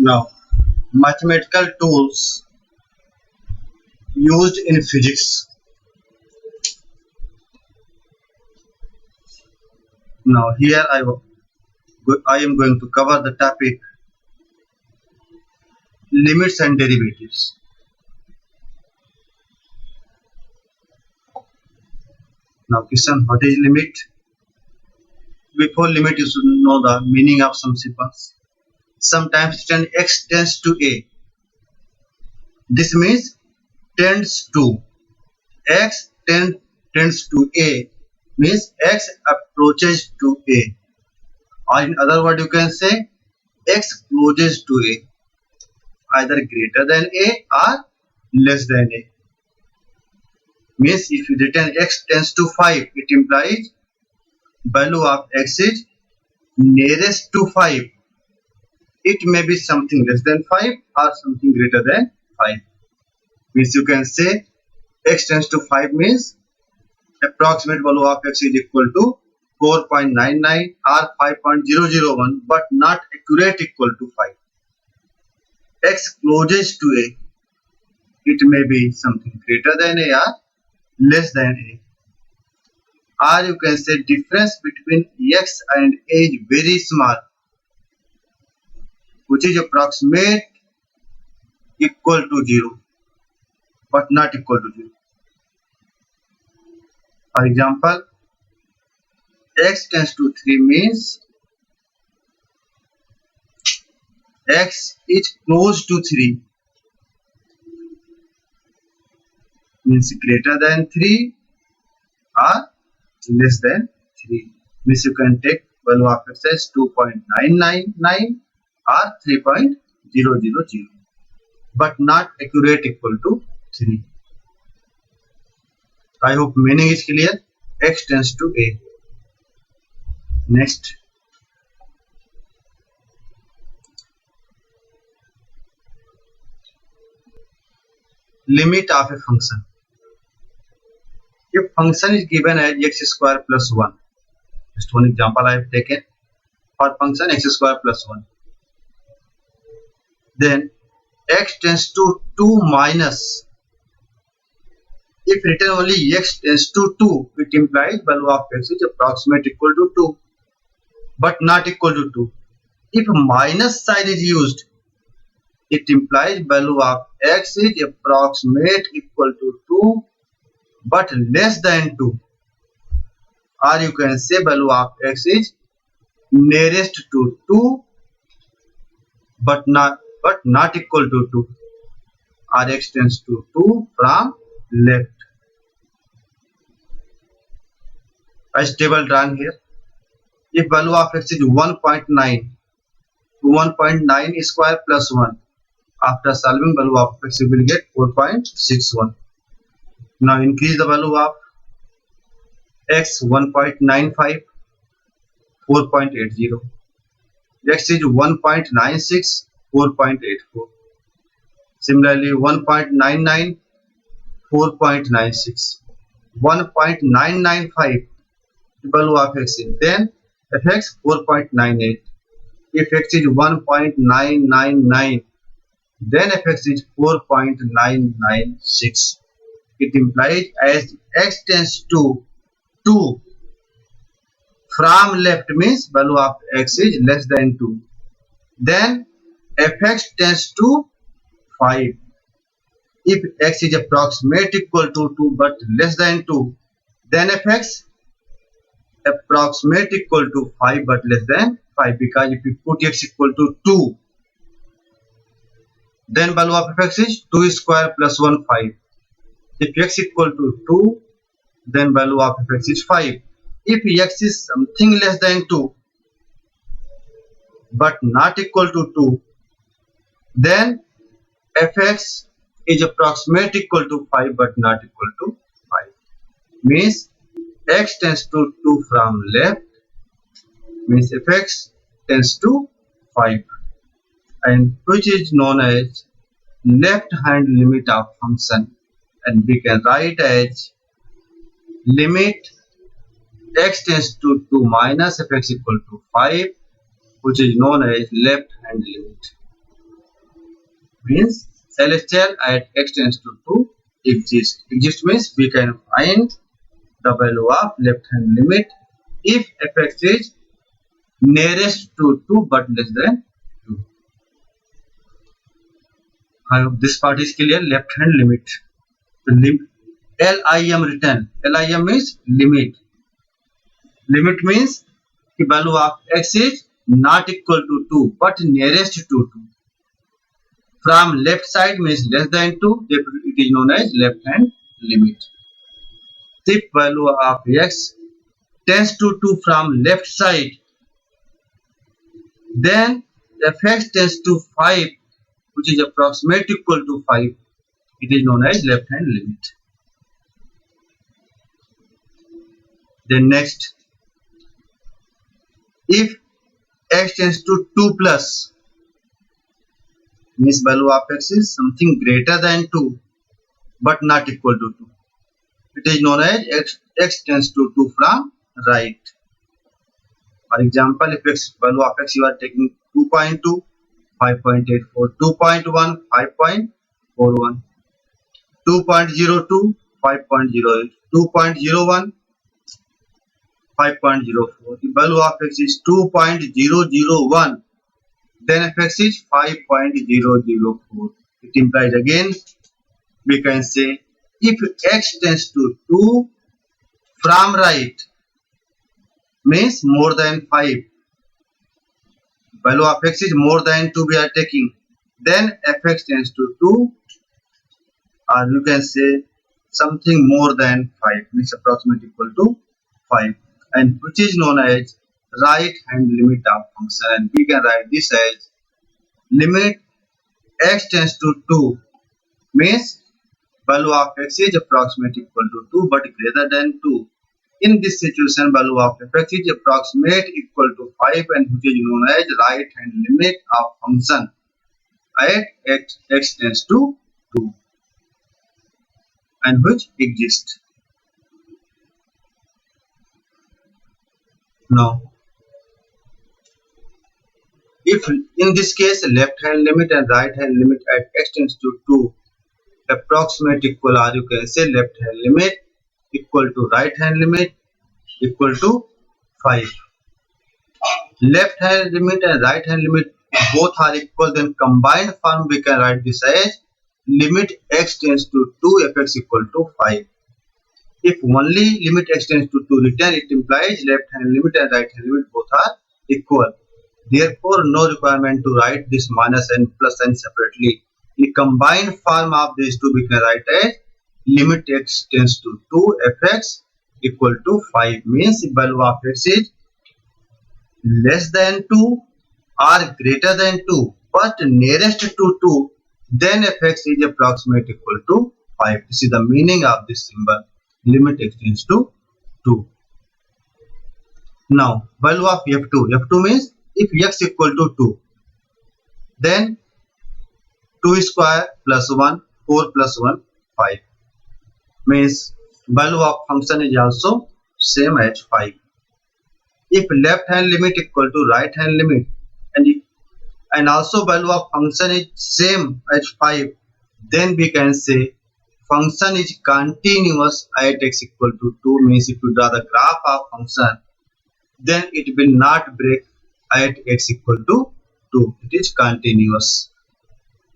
Now, mathematical tools used in physics. Now, here I am going to cover the topic limits and derivatives. Now, question, what is limit? Before limit, you should know the meaning of some symbols. Sometimes x tends to a. This means tends to. X tends to a means x approaches to a. Or in other words, you can say x closes to a, either greater than a or less than a. Means if you written x tends to 5, it implies value of x is nearest to 5. It may be something less than 5 or something greater than 5. Means you can say x tends to 5 means approximate value of x is equal to 4.99 or 5.001, but not accurate equal to 5. X closes to a, it may be something greater than a or less than a. Or you can say difference between x and a is very small, which is approximate equal to 0, but not equal to 0. For example, x tends to 3 means x is close to 3, means greater than 3 or less than 3. Means you can take value of x as 2.999 or 3.000, but not accurate equal to 3. I hope meaning is clear. X tends to a. Next, limit of a function. If function is given as x square plus 1, just one example I have taken for function x square plus 1, then x tends to 2 minus. If written only x tends to 2, it implies value of x is approximate equal to 2, but not equal to 2. If minus sign is used, it implies value of x is approximate equal to 2, but less than 2. Or you can say value of x is nearest to 2, but not equal to 2. Or x tends to 2 from left. As table drawn here. If value of x is 1.9, 1.9 square plus 1. After solving value of x, you will get 4.61. Now increase the value of x 1.95, 4.80. X is 1.96, 4.84. Similarly 1.99, 4.96. 1.995 value of x is then fx 4.98. If x is 1.999, then fx is 4.996. It implies as x tends to 2 from left means value of x is less than 2. Then fx tends to 5. If x is approximate equal to 2 but less than 2, then fx approximate equal to 5 but less than 5, because if you put x equal to 2, then value of fx is 2 square plus 1, 5. If x equal to 2, then value of fx is 5. If x is something less than 2 but not equal to 2, then fx is approximate equal to 5 but not equal to 5. Means x tends to 2 from left, means fx tends to 5, and which is known as left hand limit of function, and we can write as limit x tends to 2 minus fx equal to 5, which is known as left hand limit. means LHL at x tends to 2 exists. Exist means we can find the value of left hand limit if fx is nearest to 2 but less than 2. I hope this part is clear. Left hand limit. The LIM written. LIM means limit. Limit means the value of x is not equal to 2 but nearest to 2. From left side means less than 2, therefore it is known as left hand limit. If value of x tends to 2 from left side, then fx tends to 5, which is approximately equal to 5. It is known as left hand limit. Then next, if x tends to 2 plus, means value of x is something greater than 2 but not equal to 2. It is known as x tends to 2 from right. For example, if x value of x you are taking 2.2, 5.84, 2.1, 5.41, 2.02, 5.08, 2.01, 5.04. The value of x is 2.001. Then fx is 5.004. It implies again we can say if x tends to 2 from right means more than 5. Value of x is more than 2 we are taking. Then fx tends to 2, or you can say something more than 5 means approximately equal to 5, and which is known as right hand limit of function, and we can write this as limit x tends to 2 means value of x is approximately equal to 2 but greater than 2. In this situation, value of fx is approximate equal to 5 and which is known as right hand limit of function at x tends to 2 and which exists. Now, if in this case left hand limit and right hand limit at x tends to 2 approximate equal, or you can say left hand limit equal to right hand limit equal to 5. Left hand limit and right hand limit both are equal, then combined form we can write this as limit x tends to 2 fx equal to 5. If only limit x tends to 2 written, it implies left hand limit and right hand limit both are equal. Therefore, no requirement to write this minus n plus n separately. The combined form of these two we can write as limit x tends to 2 fx equal to 5 means value of x is less than 2 or greater than 2 but nearest to 2, then fx is approximately equal to 5. This is the meaning of this symbol limit x tends to 2. Now value of f2 means if x equal to 2, then 2 square plus 1, 4 plus 1, 5 means value of function is also same as 5. If left hand limit equal to right hand limit and also value of function is same as 5, then we can say function is continuous at x equal to 2 means if you draw the graph of function, then it will not break at x equal to 2. It is continuous.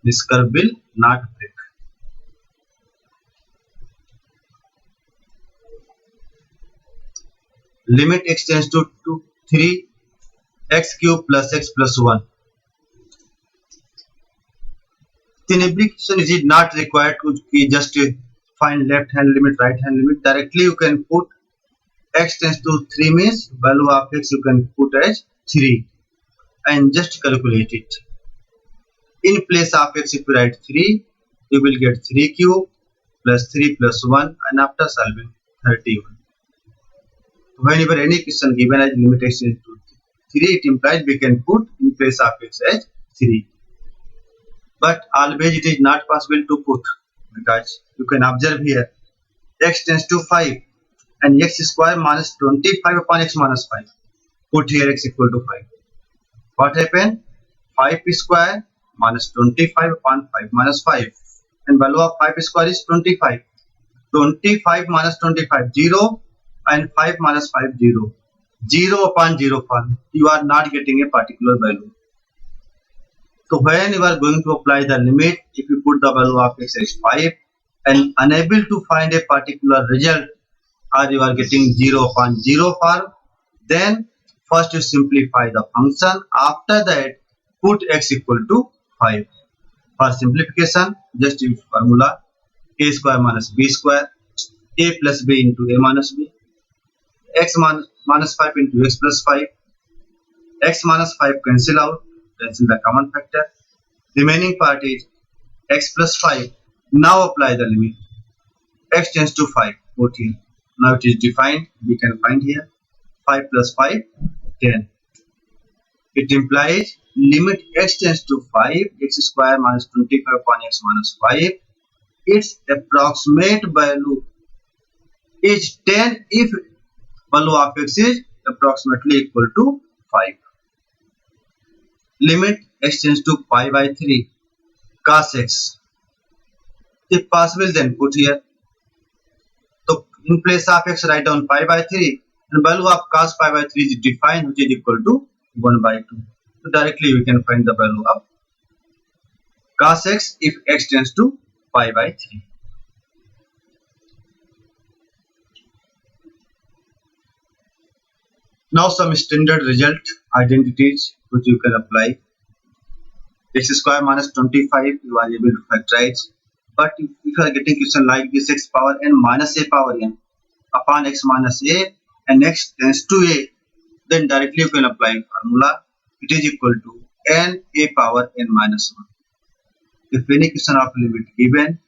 This curve will not break. Limit x tends to 3 x cube plus x plus 1. In application, it is not required to just find left hand limit, right hand limit. Directly you can put x tends to 3 means value of x you can put as 3 and just calculate it. In place of x if you write 3, you will get 3 cube plus 3 plus 1 and after solving 31. Whenever any question given as limit x tends to 3, it implies we can put in place of x as 3. But always it is not possible to put, because you can observe here x tends to 5 and x square minus 25 upon x minus 5. Put here x equal to 5. What happened? 5 square minus 25 upon 5 minus 5, and value of 5 square is 25. 25 minus 25 0, and 5 minus 5 0. 0 upon 0 upon, you are not getting a particular value. So when you are going to apply the limit, if you put the value of x as 5 and unable to find a particular result, or you are getting 0 upon 0 form, then first you simplify the function. After that, put x equal to 5. For simplification, just use formula a square minus b square, a plus b into a minus b, x minus 5 into x plus 5, x minus 5 cancel out, cancel the common factor. Remaining part is x plus 5. Now apply the limit. X tends to 5, 14. Now it is defined, we can find here 5 plus 5, 10. It implies limit x tends to 5, x square minus 25 upon x minus 5. Its approximate value is 10 if value of x is approximately equal to 5. Limit x tends to pi by 3 cos x. If possible, then put here. So in place of x, write down pi by 3, and value of cos pi by 3 is defined, which is equal to 1 by 2. So directly we can find the value of cos x if x tends to pi by 3. Now some standard result identities which you can apply. X square minus 25 you are able to factorize. But if you are getting question like this, x power n minus a power n upon x minus a and x tends to a, then directly you can apply formula. It is equal to n a power n minus 1. If any question of limit given,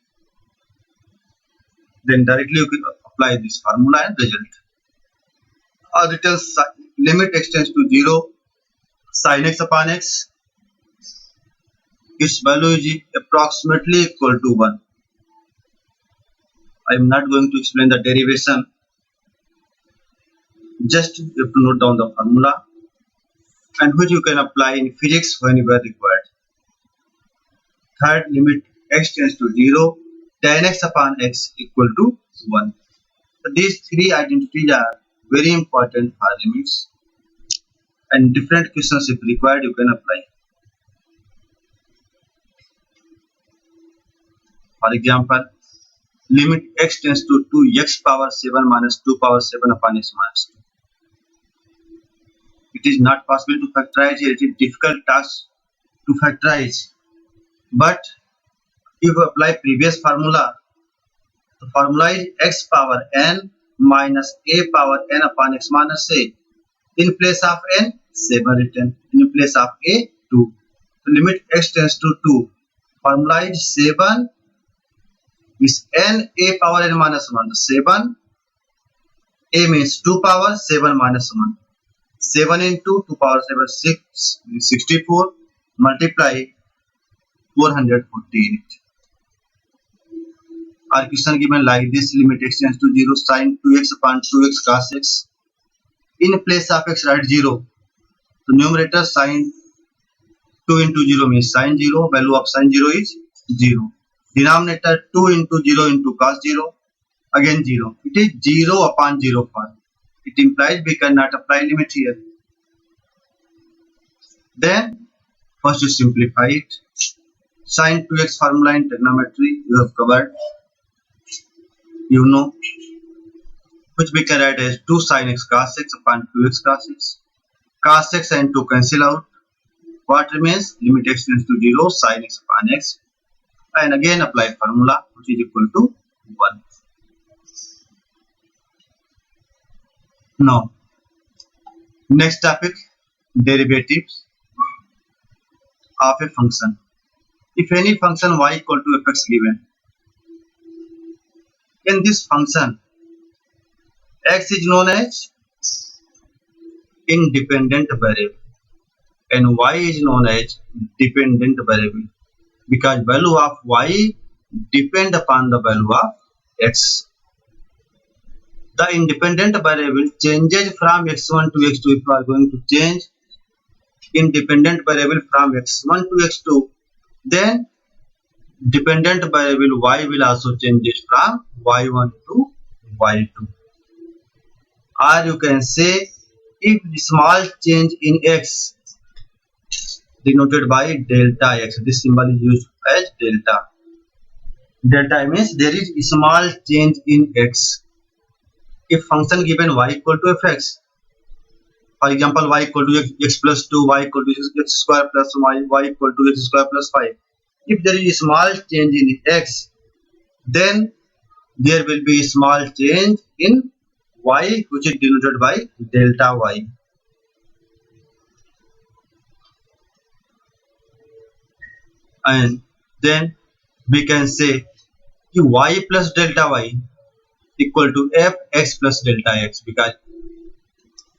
then directly you can apply this formula and result. Or written limit x tends to 0, sin x upon x, its value is approximately equal to 1. I am not going to explain the derivation. Just you have to note down the formula, and which you can apply in physics whenever required. Third, limit x tends to 0, tan x upon x equal to 1. So these three identities are very important for limits, and different questions if required you can apply. For example, limit x tends to 2x power 7 minus 2 power 7 upon x minus 2. It is not possible to factorize here. It is a difficult task to factorize. But if you apply previous formula, the formula is x power n minus a power n upon x minus a. In place of n, 7 written. In place of a, 2. So limit x tends to 2. Formula is 7 is n a power n minus 1. 7 a means 2 power 7 minus 1. 7 into 2 power 7 6 64 multiply 414. Our question given like this, limit x tends to 0, sin 2x upon 2x cos x. In place of x write 0. The numerator sin 2 into 0 means sin 0, value of sin 0 is 0. Denominator 2 into 0 into cos 0, again 0. It is 0 upon 0 form. It implies we cannot apply limit here. Then first you simplify it. Sin 2x formula in trigonometry you have covered. You know, which we can write as 2 sin x cos x upon 2x cos x. Cos x and 2 cancel out. What remains? Limit x tends to 0, sin x upon x. And again apply formula which is equal to 1. Now, next topic, derivatives of a function. If any function y equal to fx given, in this function x is known as independent variable and y is known as dependent variable, because value of y depend upon the value of x. The independent variable changes from x1 to x2. If you are going to change independent variable from x1 to x2, Then dependent variable y will also changes from y1 to y2. Or you can say if the small change in x denoted by delta x, this symbol is used as delta. Delta means there is a small change in x. If function given y equal to fx, for example y equal to x plus 2, y equal to x square plus y equal to x square plus 5. If there is a small change in x, then there will be a small change in y, which is denoted by delta y. And then we can say y plus delta y equal to fx plus delta x, because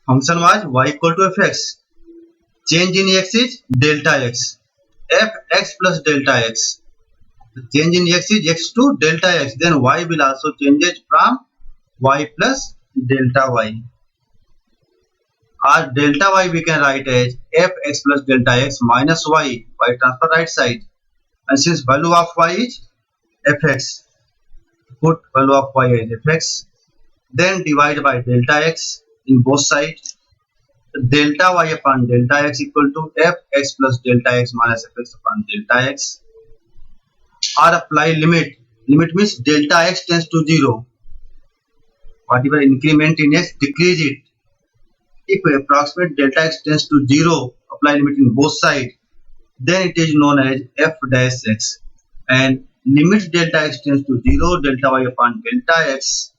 function was y equal to fx. Change in x is delta x. Fx plus delta x. The change in x is x to delta x. Then y will also change it from y plus delta y. Or delta y we can write as fx plus delta x minus y. Y transfer right side. And since value of y is fx, put value of y as fx. Then divide by delta x in both sides. Delta y upon delta x equal to fx plus delta x minus fx upon delta x. Or apply limit. Limit means delta x tends to 0. Whatever increment in x, decrease it. If approximate delta x tends to 0, apply limit in both sides. Then it is known as f dash x. And limit delta x tends to 0, delta y upon delta x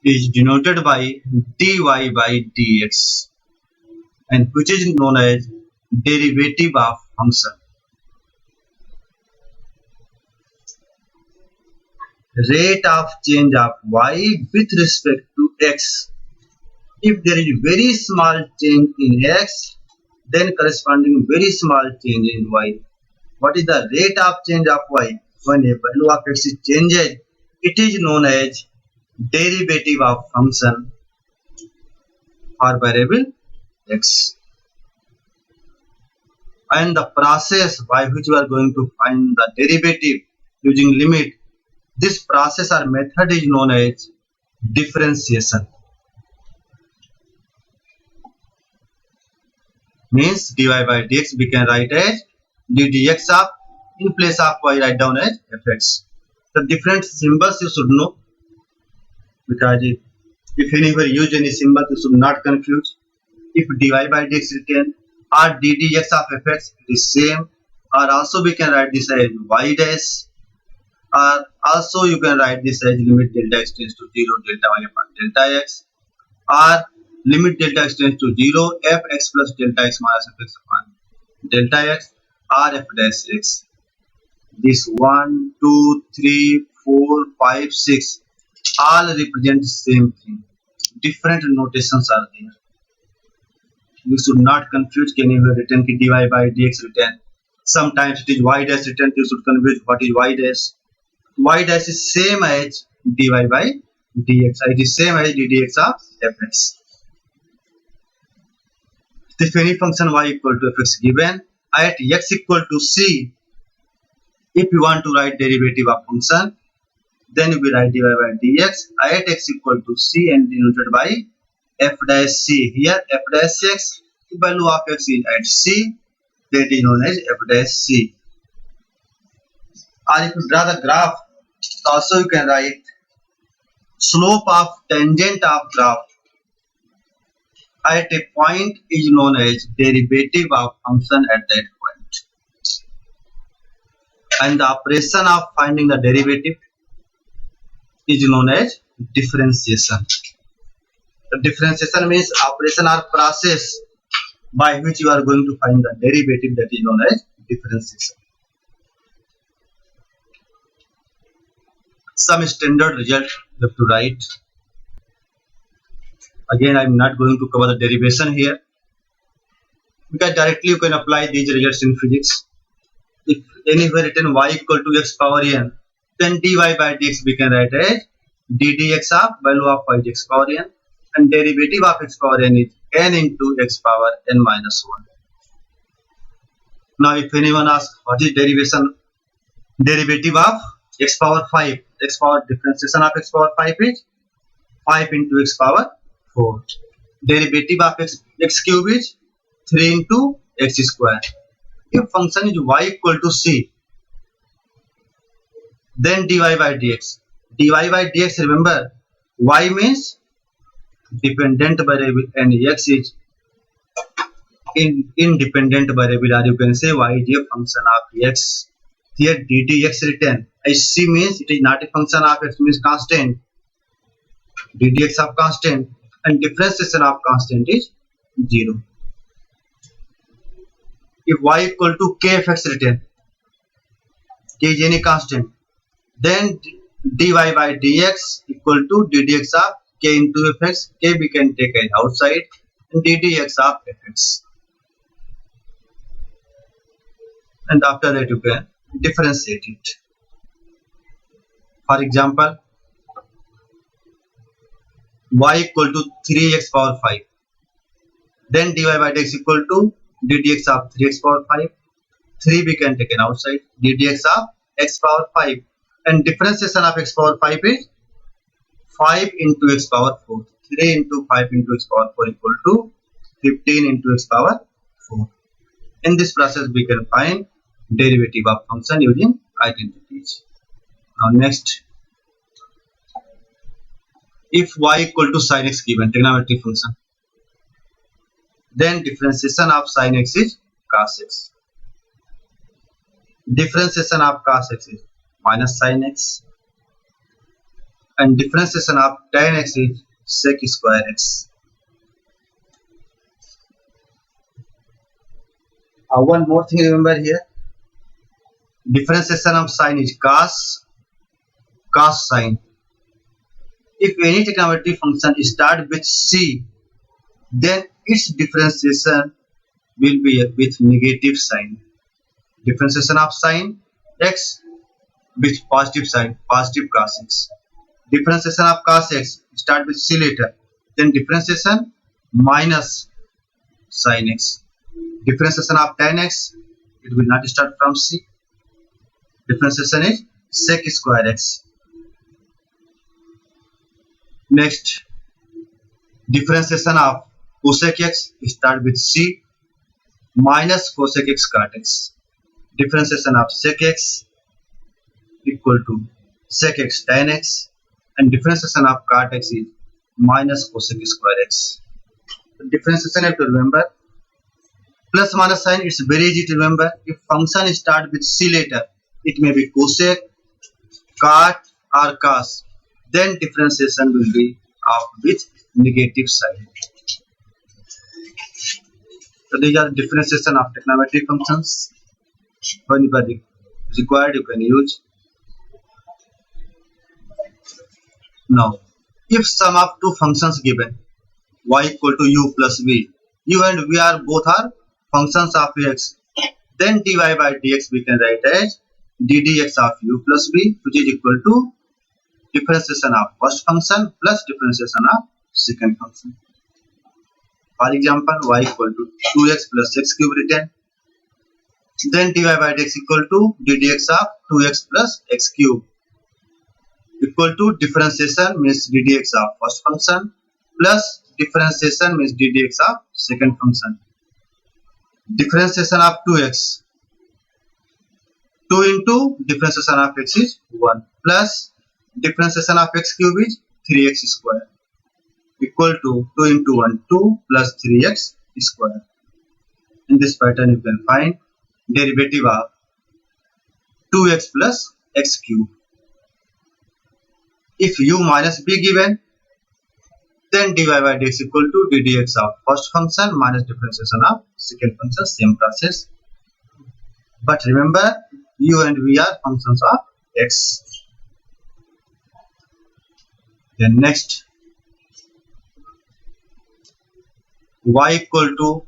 is denoted by dy by dx, and which is known as derivative of function. Rate of change of y with respect to x. If there is very small change in x, then corresponding very small change in y. What is the rate of change of y? When a value of x is changed, it is known as derivative of function for variable x. And the process by which we are going to find the derivative using limit, this process or method is known as differentiation. Means dy by dx we can write as d dx of, in place of y write down as fx. The different symbols you should know, because if anywhere use any symbol you should not confuse. If dy by dx written or d dx of fx, it is same. Or also we can write this as y dash. Or also you can write this as limit delta x tends to 0, delta y upon delta x. Or limit delta x tends to 0, fx plus delta x minus fx upon delta x, or f dash x. This 1, 2, 3, 4, 5, 6 all represent same thing. Different notations are there. You should not confuse. Can you written dy by dx written? Sometimes it is y dash written. You should confuse what is y dash. Y dash is same as dy by dx. It is same as ddx of fx. If any function y equal to fx given at x equal to c, if you want to write derivative of function, then you will write dy by dx at x equal to c and denoted by f dash c. Here f dash x, the value of x is at c, that is known as f dash c. Or if you draw the graph, also you can write slope of tangent of graph at a point is known as derivative of function at that point. And the operation of finding the derivative is known as differentiation. The differentiation means operation or process by which you are going to find the derivative, that is known as differentiation. Some standard result you have to write. Again, I am not going to cover the derivation here, because directly you can apply these results in physics. If anywhere written y equal to x power n, then dy by dx we can write as d dx of value of y is x power n, and derivative of x power n is n into x power n minus 1. Now if anyone asks what is derivative of x power 5, x power differentiation of x power 5 is 5 into x power 4. Derivative of x cube is 3 into x square. If function is y equal to c, then dy by dx. dy by dx, remember, y means dependent variable and x is independent variable, or you can say y is a function of x. Here ddx written as c means it is not a function of x, means constant. ddx of constant and differentiation of constant is 0. If y equal to kfx written, k is any constant, then dy by dx equal to ddx of k into fx. K we can take it outside, and ddx of fx. And after that you can differentiate it. For example, y equal to 3x power 5, then dy by dx equal to ddx of 3x power 5. 3 we can take an outside, ddx of x power 5, and differentiation of x power 5 is 5 into x power 4. 3 into 5 into x power 4 equal to 15 into x power 4. In this process we can find derivative of function using identities. Now next, if y equal to sin x given trigonometric function, then differentiation of sin x is cos x. Differentiation of cos x is minus sin x, and differentiation of tan x is sec square x. One more thing remember here, differentiation of sin is cos sin. If any trigonometric function start with c, then its differentiation will be with negative sign. Differentiation of sin x with positive sign, positive cos x. Differentiation of cos x start with c later, then differentiation minus sin x. Differentiation of tan x, it will not start from c. Differentiation is sec square x. Next, differentiation of cosec x start with c minus cosec x cot x. Differentiation of sec x equal to sec x tan x, and differentiation of cot x is minus cosec square x. The differentiation you have to remember. Plus minus sign, it's very easy to remember. If function start with c later, it may be cosec, cot or cos. Then differentiation will be of with negative sign. So these are differentiation of trigonometric functions. Whenever required, you can use. Now, if sum of two functions given, y equal to u plus v, u and v are both are functions of x, then dy by dx we can write as ddx of u plus v, which is equal to differentiation of first function plus differentiation of second function. For example, y equal to 2x plus x cube written, then dy by dx equal to ddx of 2x plus x cube equal to differentiation means ddx of first function plus differentiation means ddx of second function. Differentiation of 2x, 2 into differentiation of x is 1 plus differentiation of x cube is 3x square equal to 2 into 1 2 plus 3x square. In this pattern you can find derivative of 2x plus x cube. If u minus b given, then dy by dx equal to ddx of first function minus differentiation of second function, same process. But remember, u and v are functions of x. Then next, y equal to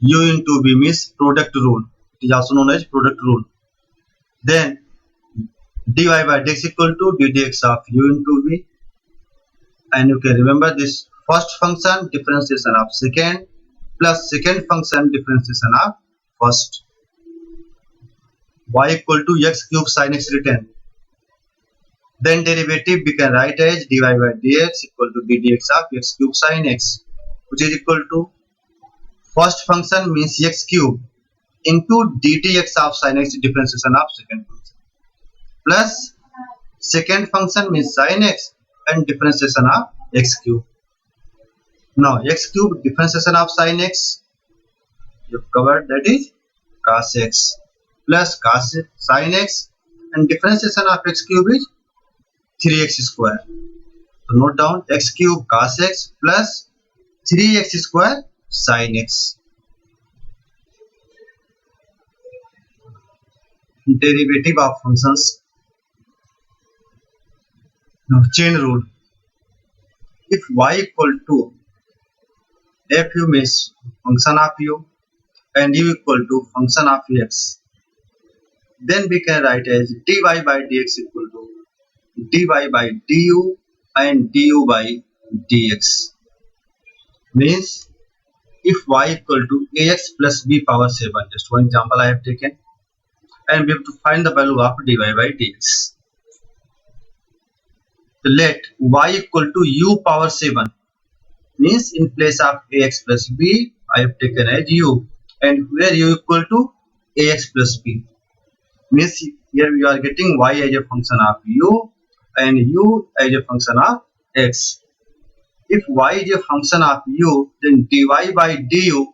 u into v means product rule. It is also known as product rule. Then dy by dx equal to ddx of u into v, and you can remember this first function differentiation of second plus second function differentiation of first. y equal to x cube sin x written. Then derivative we can write as dy by dx equal to ddx of x cube sin x, which is equal to first function means x cube into ddx of sin x differentiation of second function, plus second function means sin x and differentiation of x cube. Now x cube differentiation of sin x you've covered, that is cos x, plus cos sin x, and differentiation of x cube is 3x square. So note down x cube cos x plus 3x square sin x. Derivative of functions. Now chain rule. If y equal to f u means function of u and u equal to function of x, then we can write as dy by dx equal to dy by du and du by dx. Means if y equal to ax plus b power 7, just one example I have taken, and we have to find the value of dy by dx. So let y equal to u power 7, means in place of ax plus b I have taken as u, and where u equal to ax plus b, means here we are getting y as a function of u and u as a function of x. If y is a function of u, then dy by du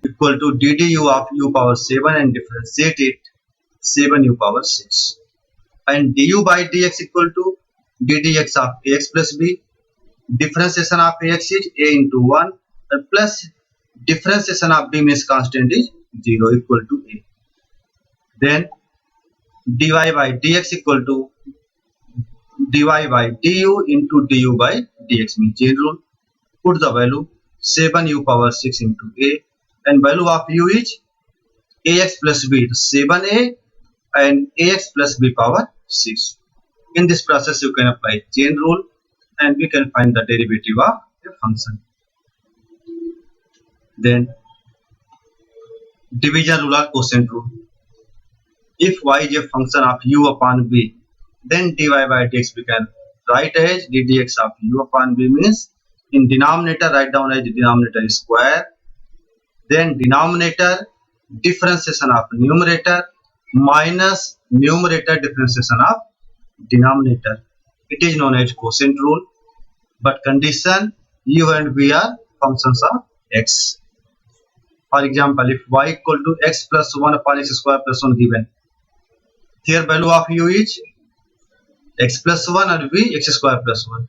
equal to ddu of u power 7 and differentiate it 7u power 6, and du by dx equal to ddx of ax plus b. Differentiation of ax is a into 1 and plus differentiation of b means constant is 0 equal to a. Then dy by dx equal to dy by du into du by dx, means chain rule. Put the value 7u power 6 into a, and value of u is ax plus b, 7a and ax plus b power 6. In this process you can apply chain rule and we can find the derivative of a function. Then division rule or quotient rule. If y is a function of u upon b, then dy by dx we can write as ddx of u upon b, means in denominator write down as denominator square, then denominator differentiation of numerator minus numerator differentiation of denominator. It is known as quotient rule, but condition u and v are functions of x. For example, if y equal to x plus 1 upon x square plus 1 given, here value of u is x plus 1 and v x square plus 1,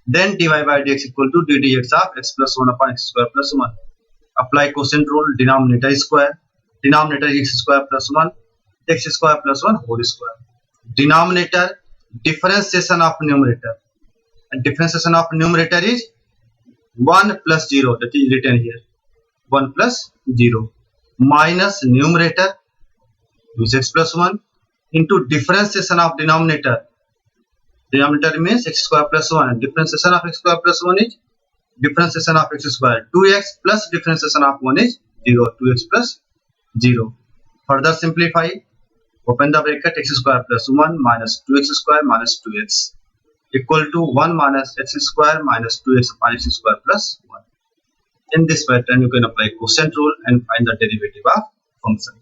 then dy by dx equal to ddx of x plus 1 upon x square plus 1. Apply quotient rule, denominator is square, denominator is x square plus 1, x square plus 1 whole square. Denominator differentiation of numerator, and differentiation of numerator is 1 plus 0, that is written here 1 plus 0, minus numerator is x plus 1 into differentiation of denominator. Denominator means x square plus 1 and differentiation of x square plus 1 is differentiation of x square 2x plus differentiation of 1 is 0, 2x plus 0. Further simplify, open the bracket, x square plus 1 minus 2x square minus 2x equal to 1 minus x square minus 2x upon x square plus 1. In this pattern you can apply quotient rule and find the derivative of function.